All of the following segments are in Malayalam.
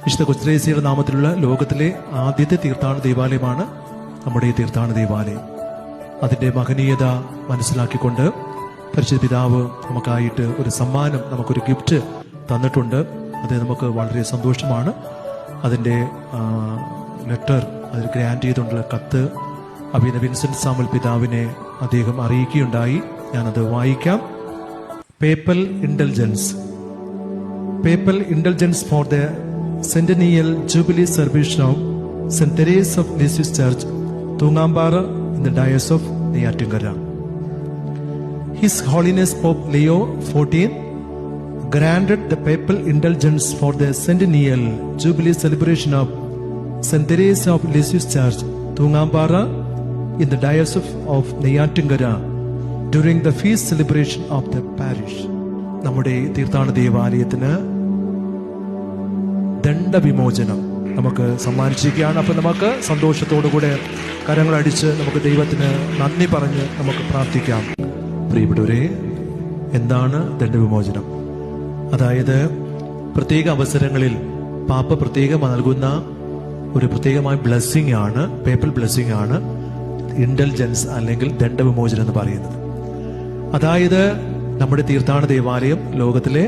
വിശുദ്ധ കൊച്ചുത്രേസ്യയുടെ നാമത്തിലുള്ള ലോകത്തിലെ ആദ്യത്തെ തീർത്ഥാടന ദേവാലയമാണ് നമ്മുടെ ഈ തീർത്ഥാടന ദേവാലയം. അതിന്റെ മഹനീയത മനസ്സിലാക്കിക്കൊണ്ട് പരിശുദ്ധ പിതാവ് നമുക്കായിട്ട് ഒരു സമ്മാനം, നമുക്കൊരു ഗിഫ്റ്റ് തന്നിട്ടുണ്ട്. അത് നമുക്ക് വളരെ സന്തോഷമാണ്. അതിന്റെ ലെറ്റർ അതിൽ ഗ്രാൻഡ് ചെയ്തുകൊണ്ടുള്ള കത്ത് അഭിനന്ദ വിൻസെന്റ് സാമുൽ പിതാവിനെ അദ്ദേഹം അറിയിക്കുകയുണ്ടായി. ഞാനത് വായിക്കാം. Papal indulgence for the Centennial Jubilee celebration of St. Therese of Lisieux Church, Tungambara, in the Diocese of Neyatunkara. His Holiness Pope Leo XIV granted the papal indulgence for the Centennial Jubilee celebration of St. Therese of Lisieux Church, Tungambara, in the Diocese of Neyatunkara during the feast celebration of the parish. നമ്മുടെ തീർത്ഥാടന ദേവാലയത്തിന് ദണ്ഡവിമോചനം നമുക്ക് സമ്മാനിച്ചിരിക്കുകയാണ്. അപ്പം നമുക്ക് സന്തോഷത്തോടുകൂടെ കരങ്ങളടിച്ച് നമുക്ക് ദൈവത്തിന് നന്ദി പറഞ്ഞ് നമുക്ക് പ്രാർത്ഥിക്കാം. പ്രിയപ്പെട്ടവരെ, എന്താണ് ദണ്ഡവിമോചനം? അതായത് പ്രത്യേക അവസരങ്ങളിൽ പാപ്പ പ്രത്യേകം നൽകുന്ന ഒരു പ്രത്യേകമായ ബ്ലെസ്സിങ് ആണ്, പേപ്പൽ ബ്ലെസ്സിങ് ആണ് ഇൻഡൽജൻസ് അല്ലെങ്കിൽ ദണ്ഡവിമോചനം എന്ന് പറയുന്നത്. അതായത് നമ്മുടെ തീർത്ഥാടന ദേവാലയം ലോകത്തിലെ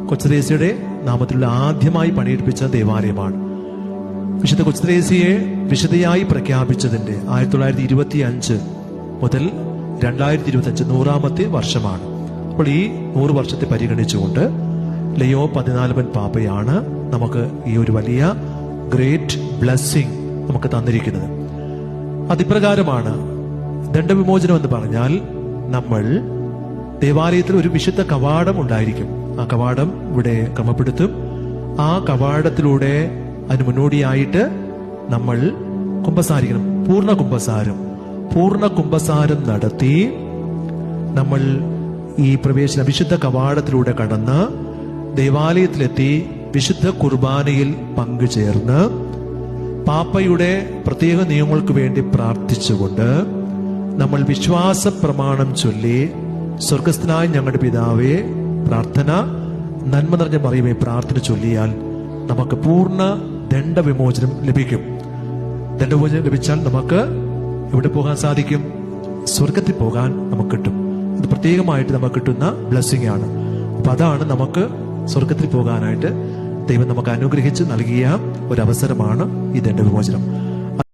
കൊച്ചുത്രേസ്യയുടെ നാമത്തിലുള്ള ആദ്യമായി പണിയെടുപ്പിച്ച ദേവാലയമാണ്. വിശുദ്ധ കൊച്ചുത്രേസ്യയെ വിശുദ്ധയായി പ്രഖ്യാപിച്ചതിന്റെ 1925 മുതൽ 2025 100ാമത്തെ വർഷമാണ്. അപ്പോൾ ഈ 100 വർഷത്തെ പരിഗണിച്ചുകൊണ്ട് ലിയോ 14 പാപ്പയാണ് നമുക്ക് ഈ ഒരു വലിയ ഗ്രേറ്റ് ബ്ലെസ്സിങ് നമുക്ക് തന്നിരിക്കുന്നത്. അതിപ്രകാരമാണ് ദണ്ഡവിമോചനം എന്ന് പറഞ്ഞാൽ, നമ്മൾ ദേവാലയത്തിൽ ഒരു വിശുദ്ധ കവാടം ഉണ്ടായിരിക്കും. ആ കവാടം ഇവിടെ ക്രമപ്പെടുത്തും. ആ കവാടത്തിലൂടെ അതിന് മുന്നോടിയായിട്ട് നമ്മൾ കുമ്പസാരിക്കണം. പൂർണ്ണ കുമ്പസാരം നടത്തി നമ്മൾ ഈ വിശുദ്ധ കവാടത്തിലൂടെ കടന്ന് ദേവാലയത്തിലെത്തി വിശുദ്ധ കുർബാനയിൽ പങ്കുചേർന്ന് പാപ്പയുടെ പ്രത്യേക നിയമങ്ങൾക്ക് വേണ്ടി പ്രാർത്ഥിച്ചുകൊണ്ട് നമ്മൾ വിശ്വാസ പ്രമാണം ചൊല്ലി സ്വർഗസ്ഥനായ ഞങ്ങളുടെ പിതാവേ പ്രാർത്ഥന, നന്മ നിറഞ്ഞ മറിയമേ പ്രാർത്ഥന ചൊല്ലിയാൽ നമുക്ക് പൂർണ്ണ ദണ്ഡവിമോചനം ലഭിക്കും. ദണ്ഡവിമോചനം ലഭിച്ചാൽ നമുക്ക് എവിടെ പോകാൻ സാധിക്കും? സ്വർഗത്തിൽ പോകാൻ നമുക്ക് കിട്ടും. ഇത് പ്രത്യേകമായിട്ട് നമുക്ക് കിട്ടുന്ന ബ്ലെസ്സിങ് ആണ്. അപ്പൊ അതാണ് നമുക്ക് സ്വർഗത്തിൽ പോകാനായിട്ട് ദൈവം നമുക്ക് അനുഗ്രഹിച്ച് നൽകിയ ഒരു അവസരമാണ് ഈ ദണ്ഡവിമോചനം.